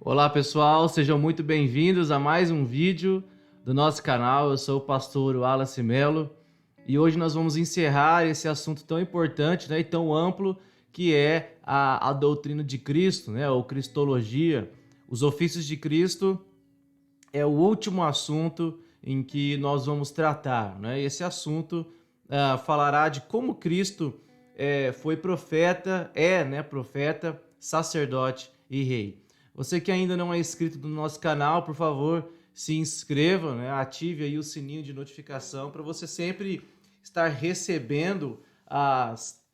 Olá pessoal, sejam muito bem-vindos a mais um vídeo do nosso canal. Eu sou o pastor Wallace Melo e hoje nós vamos encerrar esse assunto tão importante, e tão amplo que é a doutrina de Cristo, ou Cristologia. Os ofícios de Cristo é o último assunto em que nós vamos tratar. Esse assunto falará de como Cristo foi profeta, profeta, sacerdote e rei. Você que ainda não é inscrito no nosso canal, por favor, se inscreva, ative aí o sininho de notificação para você sempre estar recebendo as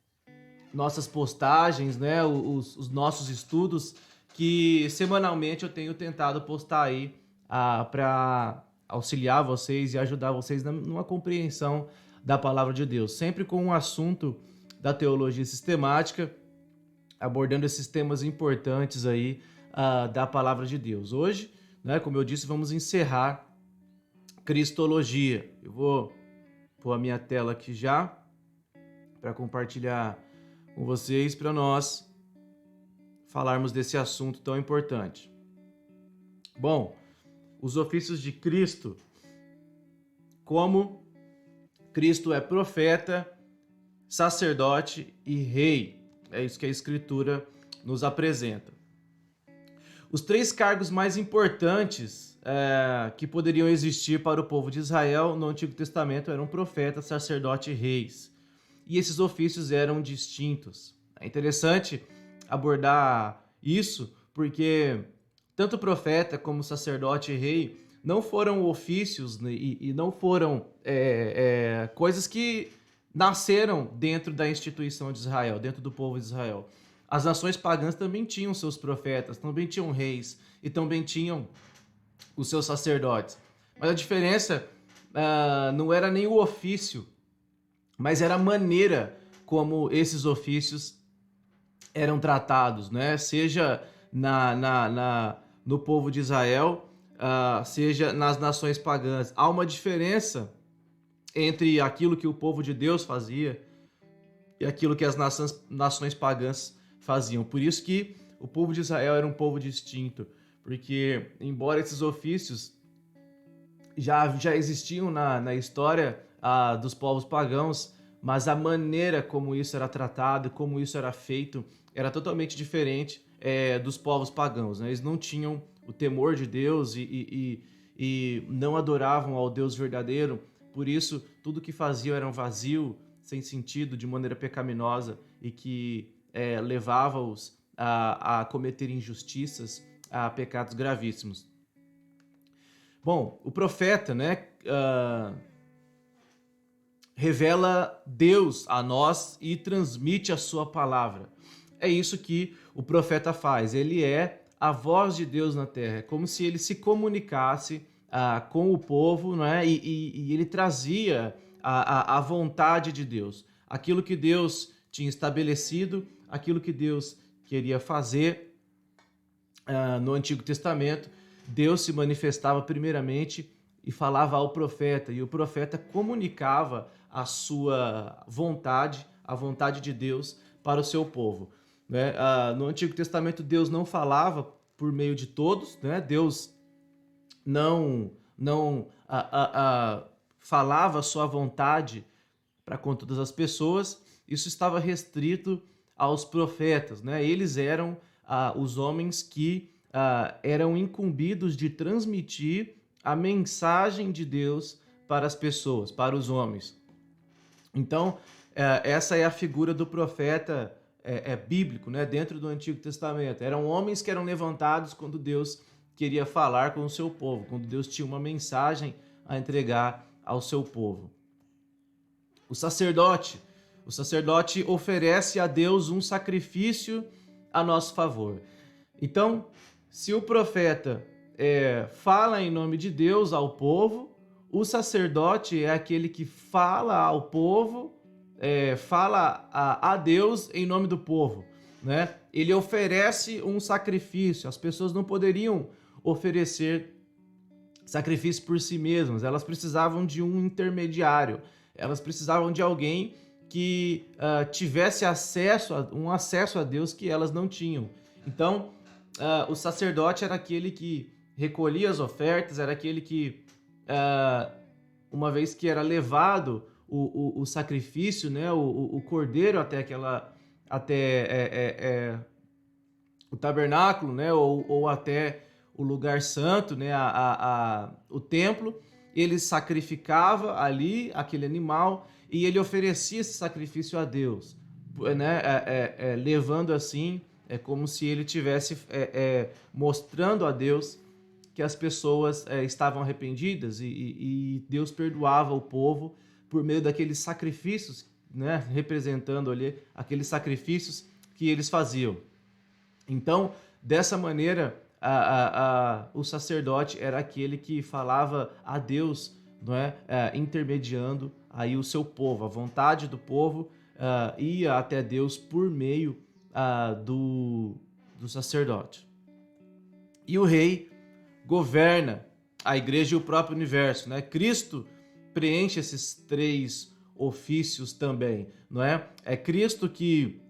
nossas postagens, os nossos estudos que semanalmente eu tenho tentado postar aí para auxiliar vocês e ajudar vocês numa compreensão da palavra de Deus, sempre com um assunto da teologia sistemática, abordando esses temas importantes aí da palavra de Deus. Hoje, como eu disse, vamos encerrar Cristologia. Eu vou pôr a minha tela aqui já para compartilhar com vocês, para nós falarmos desse assunto tão importante. Bom, os ofícios de Cristo, como Cristo é profeta, sacerdote e rei. É isso que a Escritura nos apresenta. Os três cargos mais importantes que poderiam existir para o povo de Israel no Antigo Testamento eram profeta, sacerdote e reis. E esses ofícios eram distintos. É interessante abordar isso, porque tanto profeta como sacerdote e rei não foram ofícios e não foram coisas que nasceram dentro da instituição de Israel, dentro do povo de Israel. As nações pagãs também tinham seus profetas, também tinham reis e também tinham os seus sacerdotes. Mas a diferença não era nem o ofício, mas era a maneira como esses ofícios eram tratados, seja no povo de Israel, seja nas nações pagãs. Há uma diferença entre aquilo que o povo de Deus fazia e aquilo que as nações pagãs faziam. Por isso que o povo de Israel era um povo distinto, porque embora esses ofícios já existiam na história dos povos pagãos, mas a maneira como isso era tratado, como isso era feito, era totalmente diferente dos povos pagãos. Eles não tinham o temor de Deus e não adoravam ao Deus verdadeiro. Por isso, tudo que faziam era um vazio, sem sentido, de maneira pecaminosa e que levava-os a cometer injustiças, a pecados gravíssimos. Bom, o profeta, revela Deus a nós e transmite a sua palavra. É isso que o profeta faz. Ele é a voz de Deus na terra. É como se ele se comunicasse com o povo, e ele trazia a vontade de Deus. Aquilo que Deus tinha estabelecido, aquilo que Deus queria fazer no Antigo Testamento, Deus se manifestava primeiramente e falava ao profeta, e o profeta comunicava a sua vontade, a vontade de Deus para o seu povo. No Antigo Testamento, Deus não falava por meio de todos, Deus não falava a sua vontade para com todas as pessoas. Isso estava restrito aos profetas, Eles eram os homens que eram incumbidos de transmitir a mensagem de Deus para as pessoas, para os homens. Então, essa é a figura do profeta bíblico, dentro do Antigo Testamento. Eram homens que eram levantados quando Deus queria falar com o seu povo, quando Deus tinha uma mensagem a entregar ao seu povo. O sacerdote oferece a Deus um sacrifício a nosso favor. Então, se o profeta fala em nome de Deus ao povo, o sacerdote é aquele que fala ao povo, fala a Deus em nome do povo. Ele oferece um sacrifício. As pessoas não poderiam oferecer sacrifício por si mesmas, elas precisavam de um intermediário, elas precisavam de alguém que tivesse acesso a Deus que elas não tinham. Então, o sacerdote era aquele que recolhia as ofertas, era aquele que, uma vez que era levado o sacrifício, né, o cordeiro até o tabernáculo, né, ou até o lugar santo, né, o templo, ele sacrificava ali aquele animal e ele oferecia esse sacrifício a Deus, né, levando assim, como se ele tivesse mostrando a Deus que as pessoas estavam arrependidas e Deus perdoava o povo por meio daqueles sacrifícios, né, representando ali aqueles sacrifícios que eles faziam. Então, dessa maneira, o sacerdote era aquele que falava a Deus, não é? Intermediando aí o seu povo, a vontade do povo ia até Deus por meio do sacerdote. E o rei governa a igreja e o próprio universo, né? Cristo preenche esses três ofícios também, não é? É Cristo que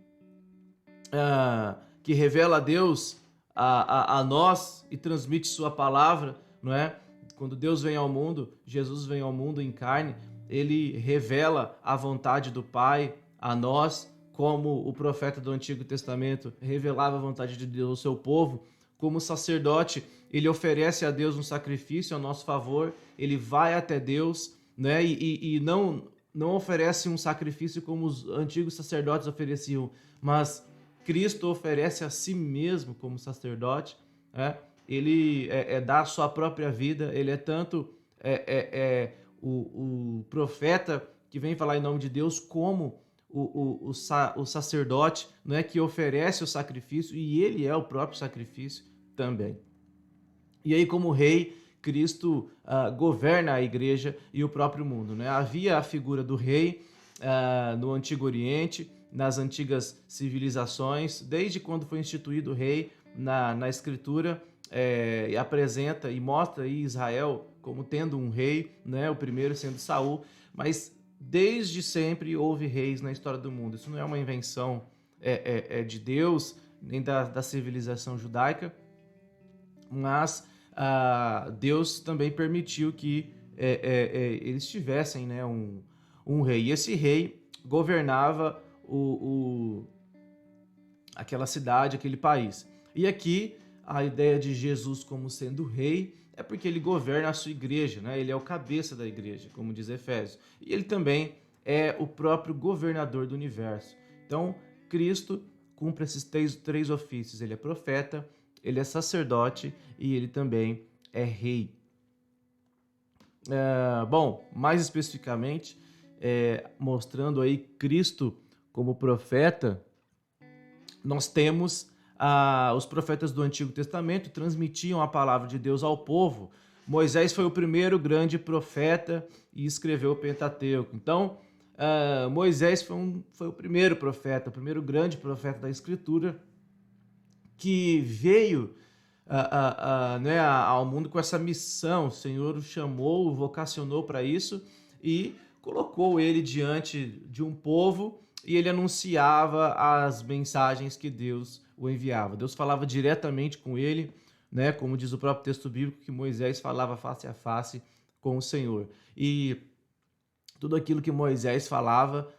revela a Deus a nós e transmite sua palavra, não é? Quando Deus vem ao mundo, Jesus vem ao mundo em carne, ele revela a vontade do Pai a nós, como o profeta do Antigo Testamento revelava a vontade de Deus ao seu povo. Como sacerdote, ele oferece a Deus um sacrifício a nosso favor, ele vai até Deus, né? E não oferece um sacrifício como os antigos sacerdotes ofereciam, mas Cristo oferece a si mesmo como sacerdote, né? Ele dá a sua própria vida, ele é tanto o profeta que vem falar em nome de Deus, como o sacerdote, não é, que oferece o sacrifício, e ele é o próprio sacrifício também. E aí, como rei, Cristo governa a igreja e o próprio mundo, né? Havia a figura do rei no Antigo Oriente, nas antigas civilizações, desde quando foi instituído o rei na Escritura, apresenta e mostra aí Israel como tendo um rei, né? O primeiro sendo Saul, mas desde sempre houve reis na história do mundo. Isso não é uma invenção de Deus, nem da civilização judaica, mas Deus também permitiu que eles tivessem, né, um rei. E esse rei governava aquela cidade, aquele país. E aqui a ideia de Jesus como sendo rei é porque ele governa a sua igreja, né? Ele é o cabeça da igreja, como diz Efésios. E ele também é o próprio governador do universo. Então, Cristo cumpre esses três ofícios. Ele é profeta, ele é sacerdote e ele também é rei. Bom, mais especificamente, mostrando aí Cristo como profeta, nós temos os profetas do Antigo Testamento transmitiam a palavra de Deus ao povo. Moisés foi o primeiro grande profeta e escreveu o Pentateuco. Então, Moisés foi o primeiro profeta, o primeiro grande profeta da Escritura, que veio né, ao mundo com essa missão. O Senhor o chamou, o vocacionou para isso e colocou ele diante de um povo, e ele anunciava as mensagens que Deus o enviava. Deus falava diretamente com ele, né, como diz o próprio texto bíblico, que Moisés falava face a face com o Senhor. E tudo aquilo que Moisés falava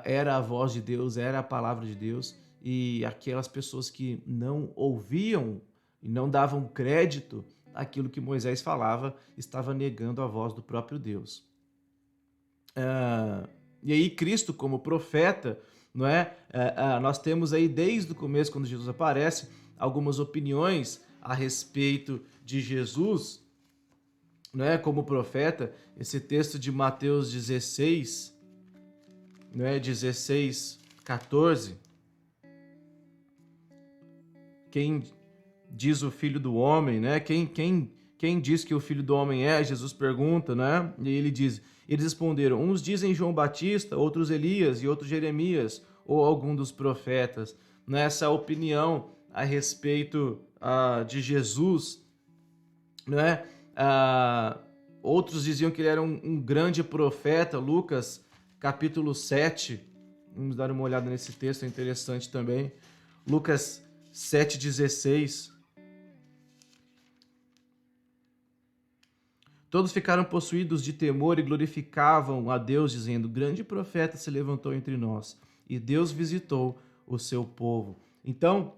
era a voz de Deus, era a palavra de Deus, e aquelas pessoas que não ouviam e não davam crédito àquilo que Moisés falava, estavam negando a voz do próprio Deus. E aí Cristo como profeta, não é? Nós temos aí desde o começo, quando Jesus aparece, algumas opiniões a respeito de Jesus, não é? Como profeta. Esse texto de Mateus 16, não é? 16, 14. Quem diz o Filho do Homem, né? Quem diz que o Filho do Homem é? Jesus pergunta, né? E ele diz: eles responderam, uns dizem João Batista, outros Elias e outros Jeremias, ou algum dos profetas. Nessa opinião a respeito de Jesus, né? Outros diziam que ele era um grande profeta. Lucas capítulo 7, vamos dar uma olhada nesse texto, é interessante também. Lucas 7,16, Todos ficaram possuídos de temor e glorificavam a Deus, dizendo: grande profeta se levantou entre nós, e Deus visitou o seu povo. Então,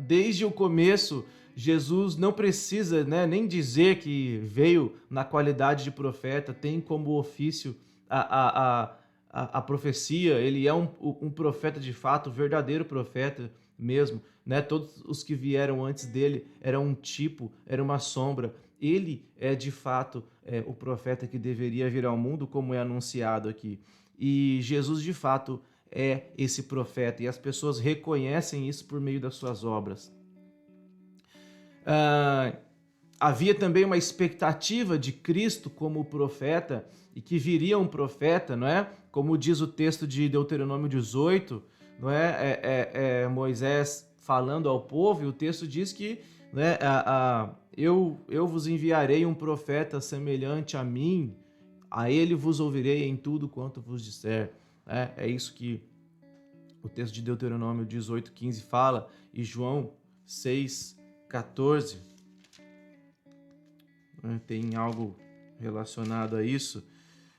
desde o começo, Jesus não precisa, né, nem dizer que veio na qualidade de profeta, tem como ofício a profecia. Ele é um profeta de fato, verdadeiro profeta mesmo, né? Todos os que vieram antes dele eram um tipo, era uma sombra. Ele é de fato o profeta que deveria vir ao mundo, como é anunciado aqui. E Jesus de fato é esse profeta, e as pessoas reconhecem isso por meio das suas obras. Havia também uma expectativa de Cristo como profeta, e que viria um profeta, não é? Como diz o texto de Deuteronômio 18, não é? Moisés falando ao povo, e o texto diz que, né, eu vos enviarei um profeta semelhante a mim, a ele vos ouvirei em tudo quanto vos disser. É isso que o texto de Deuteronômio 18:15 fala, e João 6:14 tem algo relacionado a isso.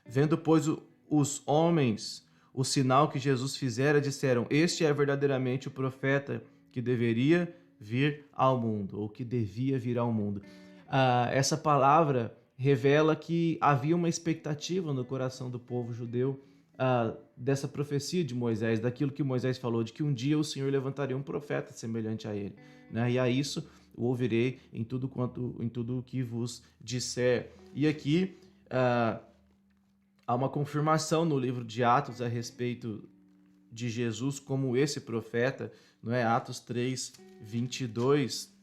Vendo, pois, os homens o sinal que Jesus fizera, disseram: este é verdadeiramente o profeta que deveria vir ao mundo, ou que devia vir ao mundo. Essa palavra revela que havia uma expectativa no coração do povo judeu dessa profecia de Moisés, daquilo que Moisés falou, de que um dia o Senhor levantaria um profeta semelhante a ele, né? E a isso o ouvirei em tudo o que vos disser. E aqui há uma confirmação no livro de Atos a respeito de Jesus como esse profeta, não é? Atos 3:22.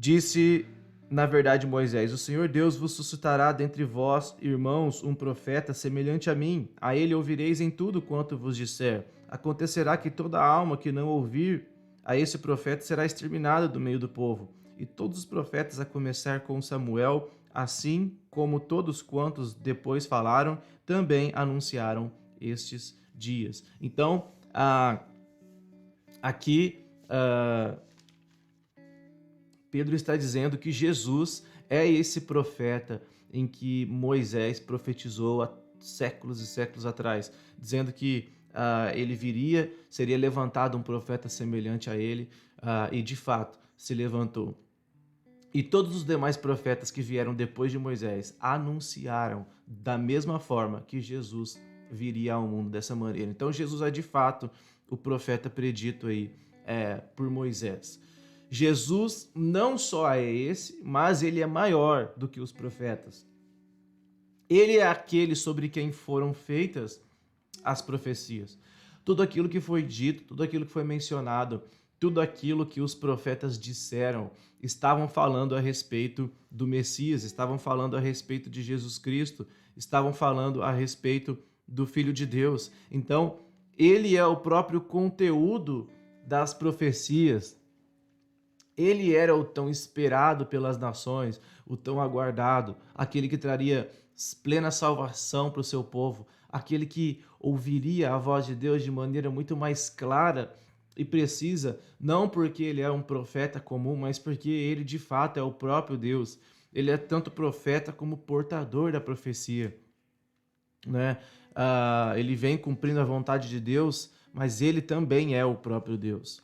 Disse, na verdade, Moisés: o Senhor Deus vos suscitará dentre vós, irmãos, um profeta semelhante a mim. A ele ouvireis em tudo quanto vos disser. Acontecerá que toda alma que não ouvir a esse profeta será exterminada do meio do povo. E todos os profetas, a começar com Samuel, assim como todos quantos depois falaram, também anunciaram estes dias. Então, aqui Pedro está dizendo que Jesus é esse profeta em que Moisés profetizou há séculos e séculos atrás, dizendo que ele viria, seria levantado um profeta semelhante a ele, e de fato se levantou. E todos os demais profetas que vieram depois de Moisés anunciaram da mesma forma que Jesus viria ao mundo dessa maneira. Então Jesus é de fato o profeta predito aí por Moisés. Jesus não só é esse, mas ele é maior do que os profetas. Ele é aquele sobre quem foram feitas as profecias. Tudo aquilo que foi dito, tudo aquilo que foi mencionado, tudo aquilo que os profetas disseram, estavam falando a respeito do Messias, estavam falando a respeito de Jesus Cristo, estavam falando a respeito do Filho de Deus. Então, ele é o próprio conteúdo das profecias. Ele era o tão esperado pelas nações, o tão aguardado, aquele que traria plena salvação para o seu povo, aquele que ouviria a voz de Deus de maneira muito mais clara e precisa, não porque ele é um profeta comum, mas porque ele de fato é o próprio Deus. Ele é tanto profeta como portador da profecia, né? Ele vem cumprindo a vontade de Deus, mas ele também é o próprio Deus.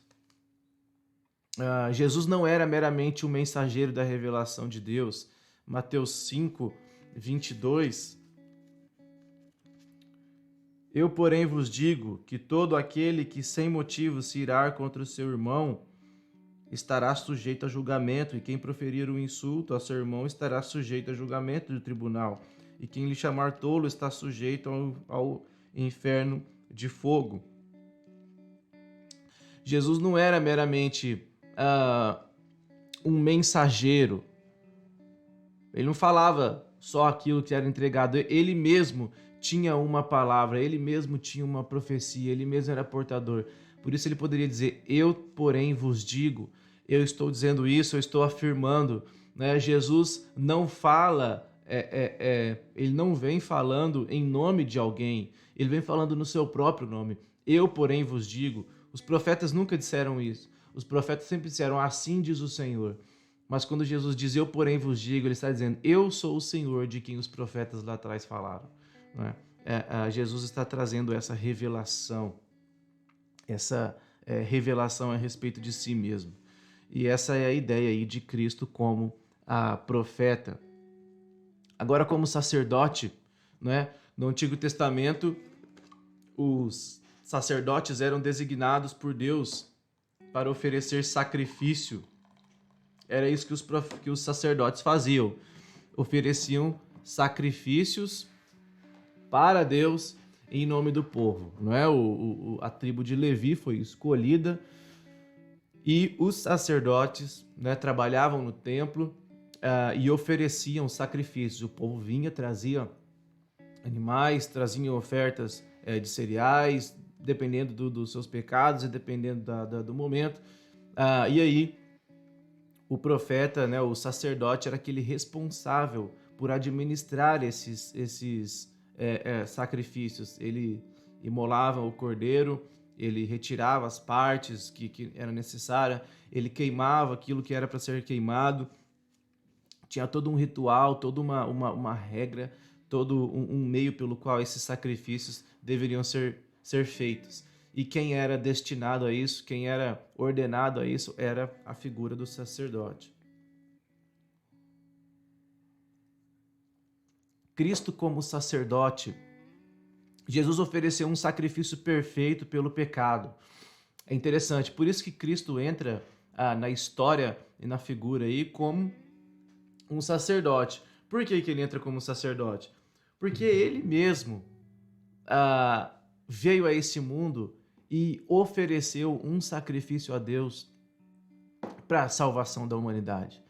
Jesus não era meramente um mensageiro da revelação de Deus. Mateus 5:22. Eu, porém, vos digo que todo aquele que sem motivo se irar contra o seu irmão estará sujeito a julgamento, e quem proferir um insulto a seu irmão estará sujeito a julgamento do tribunal, e quem lhe chamar tolo está sujeito ao inferno de fogo. Jesus não era meramente um mensageiro. Ele não falava só aquilo que era entregado. Ele mesmo tinha uma palavra, ele mesmo tinha uma profecia, ele mesmo era portador. Por isso ele poderia dizer: eu, porém, vos digo. Eu estou dizendo isso, eu estou afirmando, né? Jesus não fala, ele não vem falando em nome de alguém, ele vem falando no seu próprio nome. Eu, porém, vos digo. Os profetas nunca disseram isso. Os profetas sempre disseram: assim diz o Senhor. Mas quando Jesus diz, eu porém vos digo, ele está dizendo, eu sou o Senhor de quem os profetas lá atrás falaram. Não é? Jesus está trazendo essa revelação, revelação a respeito de si mesmo. E essa é a ideia aí de Cristo como a profeta. Agora, como sacerdote, né? No Antigo Testamento, os sacerdotes eram designados por Deus para oferecer sacrifício. Era isso que os sacerdotes faziam. Ofereciam sacrifícios para Deus em nome do povo. Não é? A tribo de Levi foi escolhida e os sacerdotes, né, trabalhavam no templo e ofereciam sacrifícios. O povo vinha, trazia animais, traziam ofertas de cereais, dependendo dos seus pecados e dependendo do momento. E aí, o profeta, né, o sacerdote, era aquele responsável por administrar esses sacrifícios. Ele imolava o cordeiro, ele retirava as partes que eram necessárias, ele queimava aquilo que era para ser queimado. Tinha todo um ritual, toda uma regra, todo um meio pelo qual esses sacrifícios deveriam ser feitos. E quem era destinado a isso, quem era ordenado a isso, era a figura do sacerdote. Cristo como sacerdote, Jesus ofereceu um sacrifício perfeito pelo pecado. É interessante, por isso que Cristo entra na história e na figura aí como um sacerdote. Por que ele entra como sacerdote? Porque ele mesmo veio a esse mundo e ofereceu um sacrifício a Deus para a salvação da humanidade.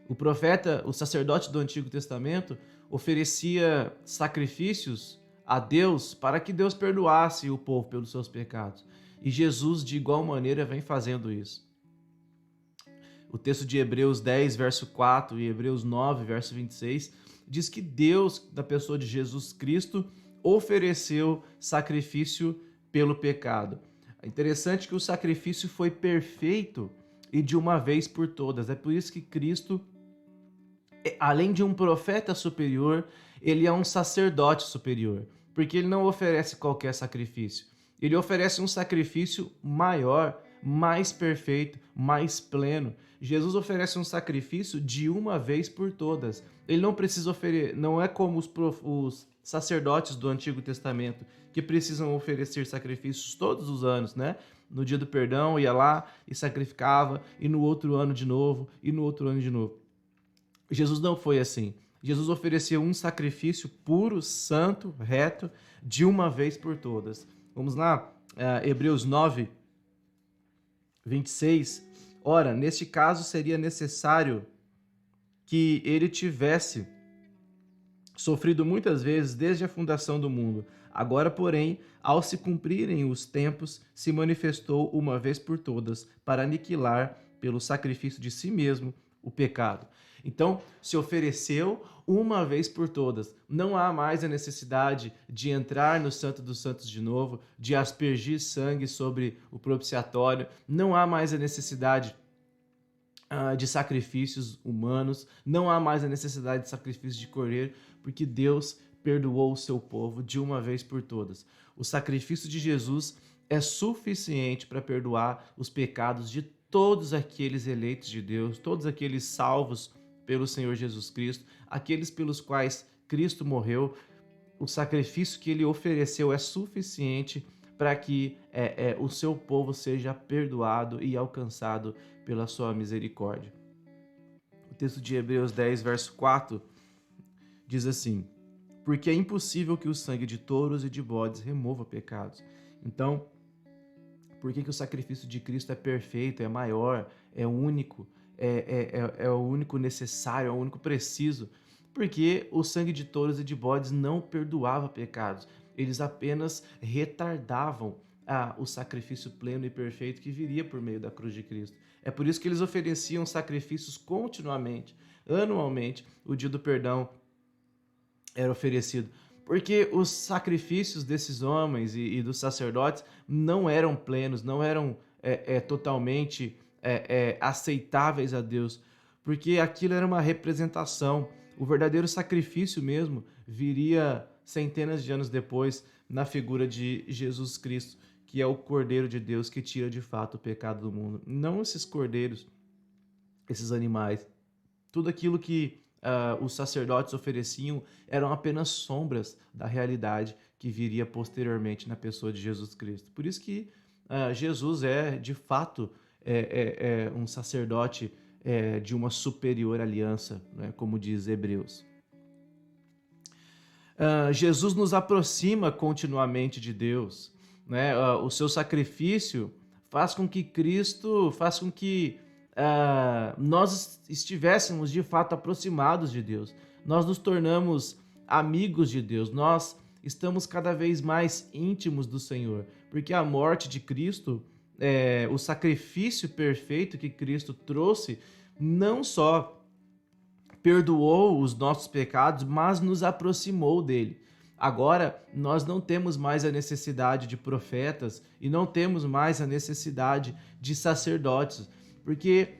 O profeta, o sacerdote do Antigo Testamento, oferecia sacrifícios a Deus para que Deus perdoasse o povo pelos seus pecados. E Jesus, de igual maneira, vem fazendo isso. O texto de Hebreus 10, verso 4 e Hebreus 9, verso 26, diz que Deus, da pessoa de Jesus Cristo, ofereceu sacrifício pelo pecado. É interessante que o sacrifício foi perfeito e de uma vez por todas. É por isso que Cristo, além de um profeta superior, ele é um sacerdote superior, porque ele não oferece qualquer sacrifício. Ele oferece um sacrifício maior, mais perfeito, mais pleno. Jesus oferece um sacrifício de uma vez por todas. Ele não precisa oferecer, não é como os sacerdotes do Antigo Testamento que precisam oferecer sacrifícios todos os anos, né? No dia do perdão ia lá e sacrificava, e no outro ano de novo, e no outro ano de novo. Jesus não foi assim. Jesus ofereceu um sacrifício puro, santo, reto, de uma vez por todas. Vamos lá, Hebreus 9, 26. Ora, neste caso seria necessário que ele tivesse sofrido muitas vezes desde a fundação do mundo. Agora, porém, ao se cumprirem os tempos, se manifestou uma vez por todas para aniquilar pelo sacrifício de si mesmo o pecado. Então, se ofereceu uma vez por todas. Não há mais a necessidade de entrar no Santo dos Santos de novo, de aspergir sangue sobre o propiciatório. Não há mais a necessidade de sacrifícios humanos. Não há mais a necessidade de sacrifícios de cordeiro, porque Deus perdoou o seu povo de uma vez por todas. O sacrifício de Jesus é suficiente para perdoar os pecados de todos aqueles eleitos de Deus, todos aqueles salvos pelo Senhor Jesus Cristo, aqueles pelos quais Cristo morreu. O sacrifício que ele ofereceu é suficiente para que o seu povo seja perdoado e alcançado pela sua misericórdia. O texto de Hebreus 10, verso 4, diz assim: porque é impossível que o sangue de touros e de bodes remova pecados. Então, por que o sacrifício de Cristo é perfeito, é maior, é único, é o único necessário, é o único preciso? Porque o sangue de touros e de bodes não perdoava pecados. Eles apenas retardavam o sacrifício pleno e perfeito que viria por meio da cruz de Cristo. É por isso que eles ofereciam sacrifícios continuamente, anualmente. O dia do perdão era oferecido, porque os sacrifícios desses homens e dos sacerdotes não eram plenos, não eram totalmente aceitáveis a Deus, porque aquilo era uma representação. O verdadeiro sacrifício mesmo viria centenas de anos depois na figura de Jesus Cristo, que é o Cordeiro de Deus que tira de fato o pecado do mundo. Não esses cordeiros, esses animais. Tudo aquilo que os sacerdotes ofereciam eram apenas sombras da realidade que viria posteriormente na pessoa de Jesus Cristo. Por isso que Jesus é, de fato, um sacerdote de uma superior aliança, né, como diz Hebreus. Jesus nos aproxima continuamente de Deus, né? O seu sacrifício faz com que nós estivéssemos de fato aproximados de Deus. Nós nos tornamos amigos de Deus, nós estamos cada vez mais íntimos do Senhor, porque a morte de Cristo, o sacrifício perfeito que Cristo trouxe, não só perdoou os nossos pecados, mas nos aproximou dele. Agora, nós não temos mais a necessidade de profetas e não temos mais a necessidade de sacerdotes, porque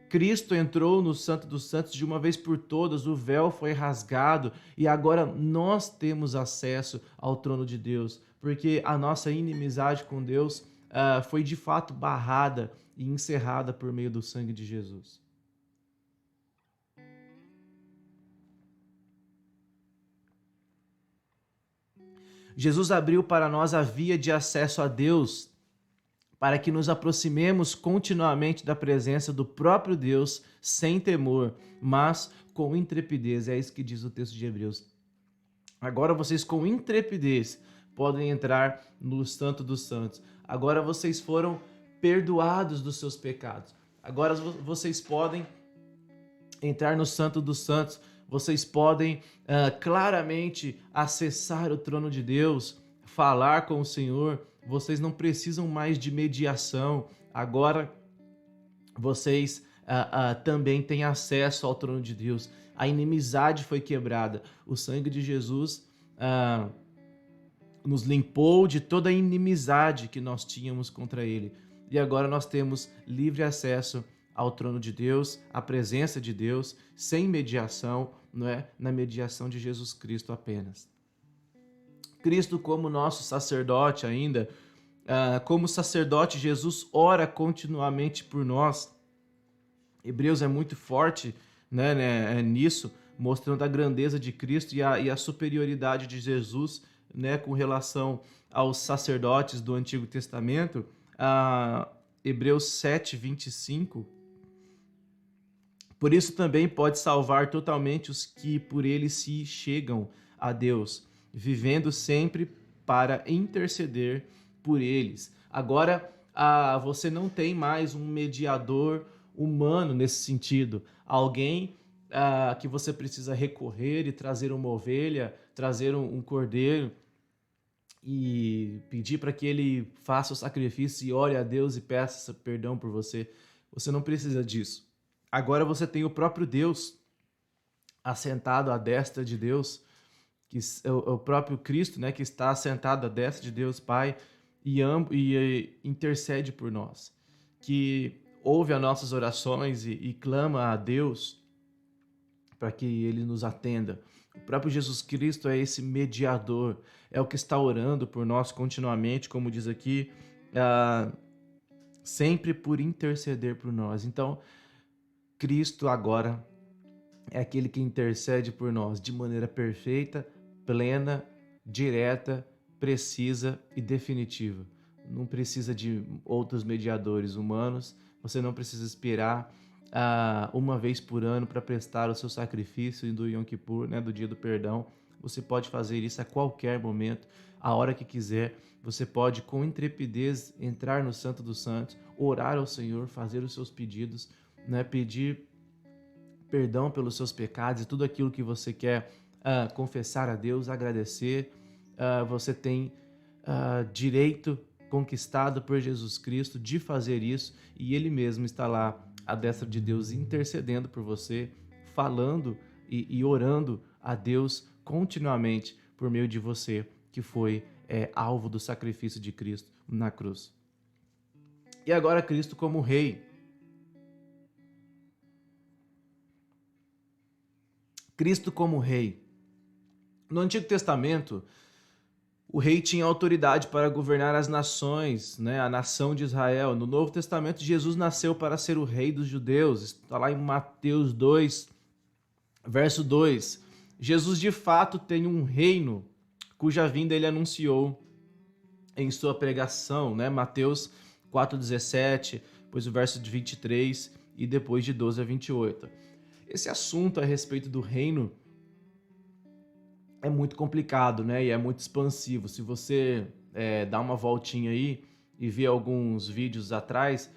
Cristo entrou no Santo dos Santos de uma vez por todas, o véu foi rasgado e agora nós temos acesso ao trono de Deus, porque a nossa inimizade com Deus foi de fato barrada e encerrada por meio do sangue de Jesus. Jesus abriu para nós a via de acesso a Deus, para que nos aproximemos continuamente da presença do próprio Deus, sem temor, mas com intrepidez. É isso que diz o texto de Hebreus. Agora vocês com intrepidez podem entrar no Santo dos Santos. Agora vocês foram perdoados dos seus pecados. Agora vocês podem entrar no Santo dos Santos. Vocês podem claramente acessar o trono de Deus, falar com o Senhor. Vocês não precisam mais de mediação. Agora vocês também têm acesso ao trono de Deus. A inimizade foi quebrada. O sangue de Jesus nos limpou de toda a inimizade que nós tínhamos contra Ele. E agora nós temos livre acesso ao trono de Deus, à presença de Deus, sem mediação, não é? Na mediação de Jesus Cristo apenas. Cristo como nosso sacerdote ainda, como sacerdote, Jesus ora continuamente por nós. Hebreus é muito forte, né, nisso, mostrando a grandeza de Cristo e a superioridade de Jesus, né, com relação aos sacerdotes do Antigo Testamento. Hebreus 7, 25. Por isso também pode salvar totalmente os que por ele se chegam a Deus, vivendo sempre para interceder por eles. Agora, você não tem mais um mediador humano nesse sentido. Alguém que você precisa recorrer e trazer uma ovelha, trazer um cordeiro e pedir para que ele faça o sacrifício e ore a Deus e peça perdão por você. Você não precisa disso. Agora você tem o próprio Deus assentado à destra de Deus, que é o próprio Cristo, né, que está assentado à destra de Deus Pai e intercede por nós, que ouve as nossas orações e clama a Deus para que Ele nos atenda. O próprio Jesus Cristo é esse mediador, é o que está orando por nós continuamente, como diz aqui, sempre por interceder por nós. Então, Cristo agora é aquele que intercede por nós de maneira perfeita, plena, direta, precisa e definitiva. Não precisa de outros mediadores humanos, você não precisa esperar uma vez por ano para prestar o seu sacrifício do Yom Kippur, né, do dia do perdão. Você pode fazer isso a qualquer momento, a hora que quiser. Você pode com intrepidez entrar no Santo dos Santos, orar ao Senhor, fazer os seus pedidos, né, pedir perdão pelos seus pecados e tudo aquilo que você quer confessar a Deus, agradecer. Você tem direito conquistado por Jesus Cristo de fazer isso, e Ele mesmo está lá à destra de Deus intercedendo por você, falando e orando a Deus continuamente por meio de você, que foi alvo do sacrifício de Cristo na cruz. E agora Cristo como Rei. Cristo como rei. No Antigo Testamento, o rei tinha autoridade para governar as nações, né? A nação de Israel. No Novo Testamento, Jesus nasceu para ser o rei dos judeus. Está lá em Mateus 2, verso 2. Jesus de fato tem um reino cuja vinda ele anunciou em sua pregação, né? Mateus 4,17, depois o verso de 23 e depois de 12 a 28. Esse assunto a respeito do reino é muito complicado, né? E é muito expansivo. Se você dá uma voltinha aí e ver alguns vídeos atrás,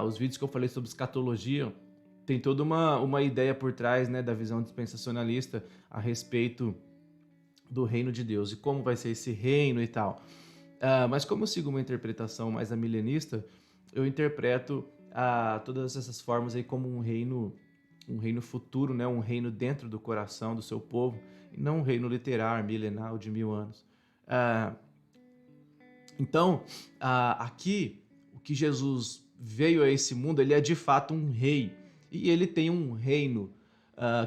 os vídeos que eu falei sobre escatologia, tem toda uma ideia por trás, né, da visão dispensacionalista a respeito do reino de Deus e como vai ser esse reino e tal. Mas como eu sigo uma interpretação mais milenista, eu interpreto todas essas formas aí como um reino futuro, né? Um reino dentro do coração do seu povo, e não um reino literar, milenar, de 1000 anos. Então, aqui, o que Jesus veio a esse mundo, ele é de fato um rei, e ele tem um reino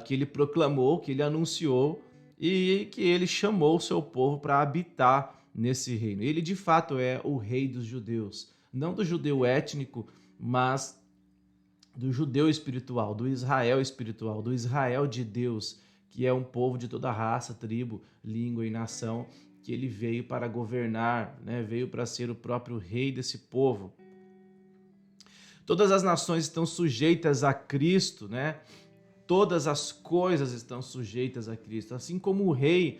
que ele proclamou, que ele anunciou, e que ele chamou o seu povo para habitar nesse reino. Ele de fato é o rei dos judeus, não do judeu étnico, mas do judeu espiritual, do Israel de Deus, que é um povo de toda raça, tribo, língua e nação, que ele veio para governar, né? Veio para ser o próprio rei desse povo. Todas as nações estão sujeitas a Cristo, né? Todas as coisas estão sujeitas a Cristo. Assim como o rei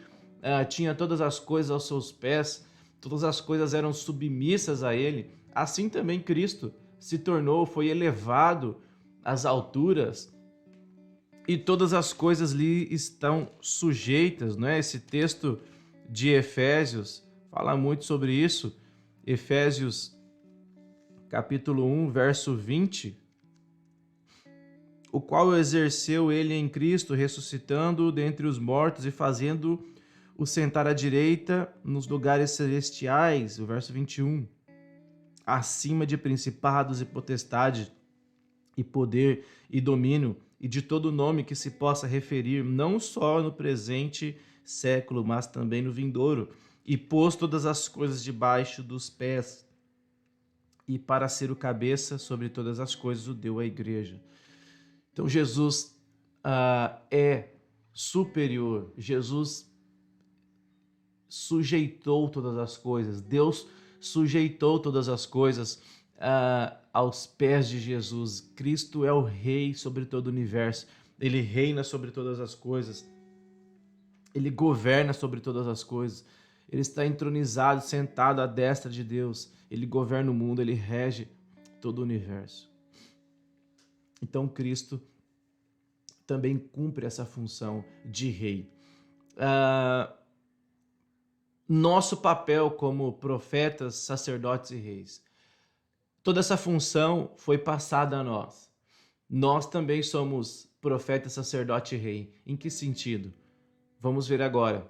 tinha todas as coisas aos seus pés, todas as coisas eram submissas a ele, assim também Cristo foi elevado às alturas e todas as coisas lhe estão sujeitas, não é? Esse texto de Efésios fala muito sobre isso. Efésios capítulo 1, verso 20, o qual exerceu ele em Cristo, ressuscitando-o dentre os mortos e fazendo-o sentar à direita nos lugares celestiais, o verso 21, acima de principados e potestade e poder e domínio e de todo nome que se possa referir, não só no presente século, mas também no vindouro, e pôs todas as coisas debaixo dos pés, e para ser o cabeça sobre todas as coisas o deu à igreja. Então Jesus é superior, Jesus sujeitou todas as coisas, Deus sujeitou todas as coisas aos pés de Jesus. Cristo é o rei sobre todo o universo, ele reina sobre todas as coisas, ele governa sobre todas as coisas, ele está entronizado, sentado à destra de Deus, ele governa o mundo, ele rege todo o universo. Então Cristo também cumpre essa função de rei. Nosso papel como profetas, sacerdotes e reis, toda essa função foi passada a nós. Nós também somos profeta, sacerdote e rei. Em que sentido? Vamos ver agora.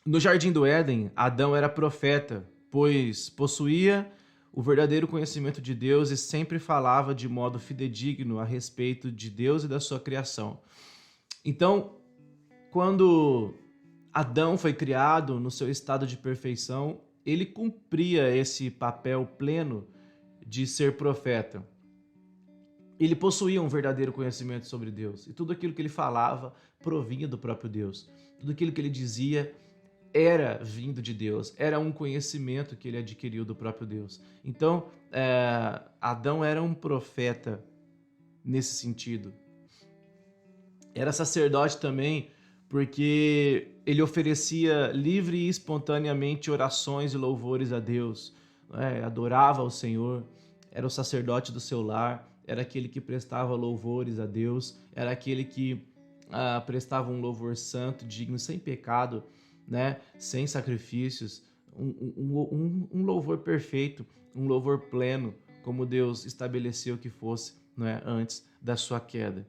No Jardim do Éden, Adão era profeta, pois possuía o verdadeiro conhecimento de Deus e sempre falava de modo fidedigno a respeito de Deus e da sua criação. Então, quando Adão foi criado no seu estado de perfeição, ele cumpria esse papel pleno de ser profeta. Ele possuía um verdadeiro conhecimento sobre Deus, e tudo aquilo que ele falava provinha do próprio Deus. Tudo aquilo que ele dizia era vindo de Deus, era um conhecimento que ele adquiriu do próprio Deus. Então, Adão era um profeta nesse sentido. Era sacerdote também, porque ele oferecia livre e espontaneamente orações e louvores a Deus, adorava ao Senhor, era o sacerdote do seu lar, era aquele que prestava louvores a Deus, era aquele que prestava um louvor santo, digno, sem pecado, né? Sem sacrifícios, um louvor perfeito, um louvor pleno, como Deus estabeleceu que fosse, né? Antes da sua queda.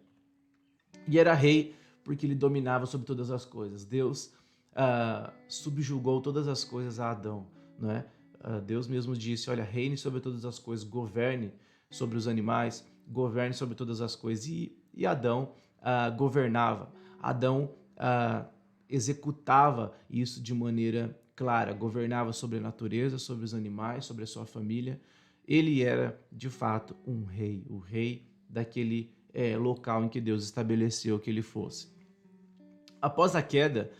E era rei porque ele dominava sobre todas as coisas. Deus subjugou todas as coisas a Adão, né? Deus mesmo disse, olha, reine sobre todas as coisas, governe sobre os animais, governe sobre todas as coisas. E Adão governava. Adão executava isso de maneira clara, governava sobre a natureza, sobre os animais, sobre a sua família. Ele era, de fato, um rei, o rei daquele local em que Deus estabeleceu que ele fosse. Após a queda,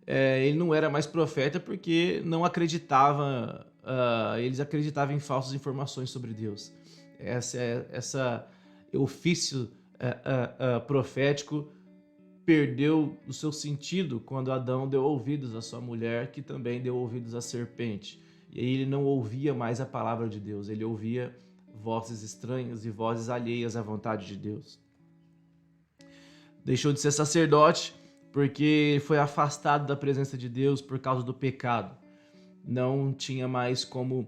ele não era mais profeta porque não acreditava, eles acreditavam em falsas informações sobre Deus. Essa ofício profético perdeu o seu sentido quando Adão deu ouvidos à sua mulher, que também deu ouvidos à serpente. E aí ele não ouvia mais a palavra de Deus, ele ouvia vozes estranhas e vozes alheias à vontade de Deus. Deixou de ser sacerdote porque foi afastado da presença de Deus por causa do pecado. Não tinha mais como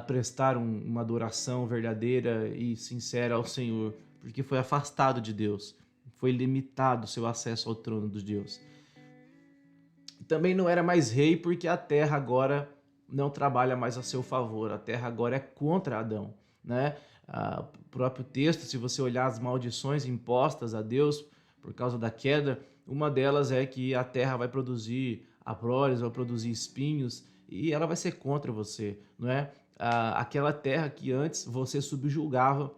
prestar uma adoração verdadeira e sincera ao Senhor, porque foi afastado de Deus. Foi limitado o seu acesso ao trono de Deus. Também não era mais rei porque a terra agora não trabalha mais a seu favor. A terra agora é contra Adão, né? O próprio texto, se você olhar as maldições impostas a Deus por causa da queda, uma delas é que a terra vai produzir abrolhos, vai produzir espinhos e ela vai ser contra você, não é? Aquela terra que antes você subjugava,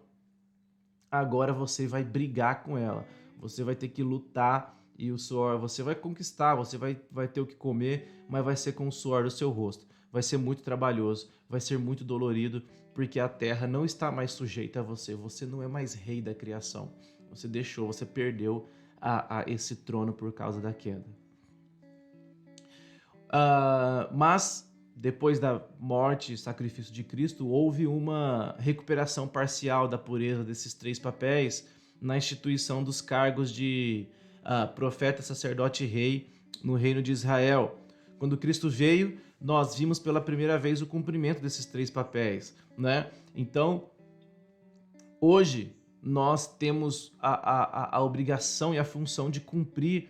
agora você vai brigar com ela. Você vai ter que lutar e o suor, você vai conquistar, você vai ter o que comer, mas vai ser com o suor do seu rosto. Vai ser muito trabalhoso, vai ser muito dolorido, porque a terra não está mais sujeita a você. Você não é mais rei da criação. Você deixou, você perdeu esse trono por causa da queda. Mas depois da morte e sacrifício de Cristo, houve uma recuperação parcial da pureza desses três papéis na instituição dos cargos de profeta, sacerdote e rei no reino de Israel. Quando Cristo veio, nós vimos pela primeira vez o cumprimento desses três papéis, né? Então, hoje, nós temos a obrigação e a função de cumprir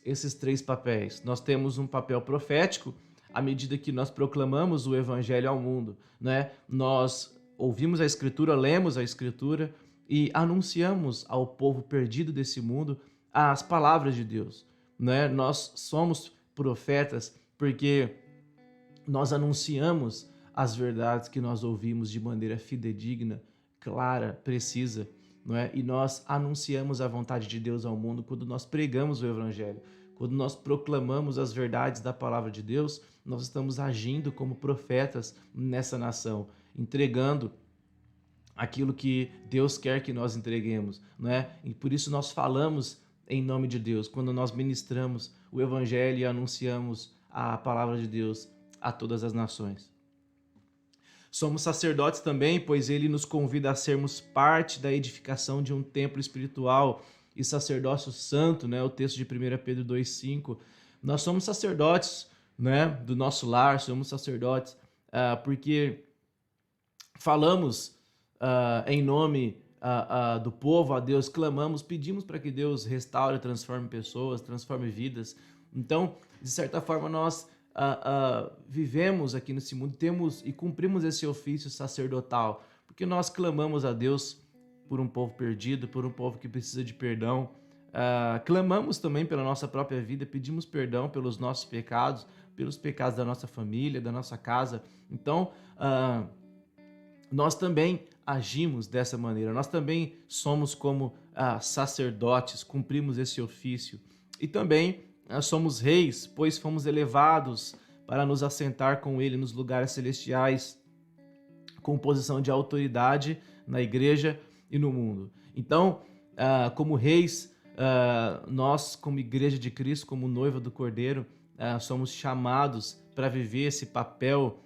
esses três papéis. Nós temos um papel profético à medida que nós proclamamos o evangelho ao mundo, né? Nós ouvimos a Escritura, lemos a Escritura e anunciamos ao povo perdido desse mundo as palavras de Deus, né? Nós somos profetas porque nós anunciamos as verdades que nós ouvimos de maneira fidedigna, clara, precisa, não é? E nós anunciamos a vontade de Deus ao mundo quando nós pregamos o evangelho. Quando nós proclamamos as verdades da palavra de Deus, nós estamos agindo como profetas nessa nação, entregando aquilo que Deus quer que nós entreguemos, não é? E por isso nós falamos em nome de Deus, quando nós ministramos o evangelho e anunciamos a palavra de Deus a todas as nações. Somos sacerdotes também, pois ele nos convida a sermos parte da edificação de um templo espiritual e sacerdócio santo, né? O texto de 1 Pedro 2,5. Nós somos sacerdotes, né? Do nosso lar, somos sacerdotes porque falamos em nome do povo a Deus, clamamos, pedimos para que Deus restaure, transforme pessoas, transforme vidas. Então, de certa forma, nós vivemos aqui nesse mundo, temos e cumprimos esse ofício sacerdotal, porque nós clamamos a Deus por um povo perdido, por um povo que precisa de perdão. Clamamos também pela nossa própria vida, pedimos perdão pelos nossos pecados, pelos pecados da nossa família, da nossa casa. Então, nós também agimos dessa maneira, nós também somos como sacerdotes, cumprimos esse ofício. E também somos reis, pois fomos elevados para nos assentar com ele nos lugares celestiais, com posição de autoridade na igreja e no mundo. Então, como reis, nós, como igreja de Cristo, como noiva do Cordeiro, somos chamados para viver esse papel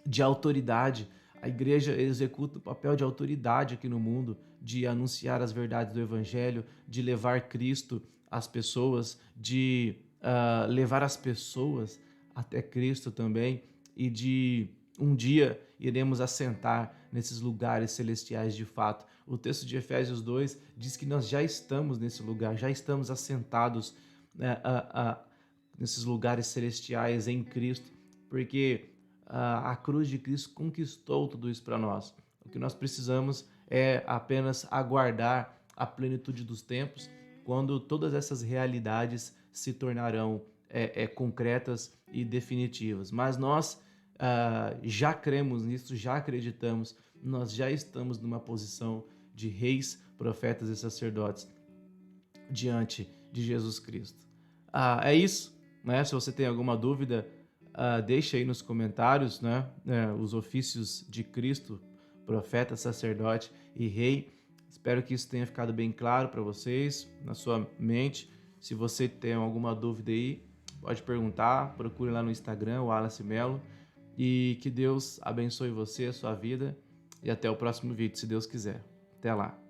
de autoridade. A igreja executa o papel de autoridade aqui no mundo, de anunciar as verdades do evangelho, de levar Cristo às pessoas, de levar as pessoas até Cristo também, e de um dia iremos assentar nesses lugares celestiais de fato. O texto de Efésios 2 diz que nós já estamos nesse lugar, já estamos assentados nesses lugares celestiais em Cristo, porque a cruz de Cristo conquistou tudo isso para nós. O que nós precisamos é apenas aguardar a plenitude dos tempos, quando todas essas realidades se tornarão concretas e definitivas. Mas nós já cremos nisso, já acreditamos, nós já estamos numa posição de reis, profetas e sacerdotes diante de Jesus Cristo. É isso, né? Se você tem alguma dúvida, deixa aí nos comentários, né? Os ofícios de Cristo, profeta, sacerdote e rei. Espero que isso tenha ficado bem claro para vocês, na sua mente. Se você tem alguma dúvida aí, pode perguntar, procure lá no Instagram, o Wallace Melo. E que Deus abençoe você, a sua vida. E até o próximo vídeo, se Deus quiser. Até lá.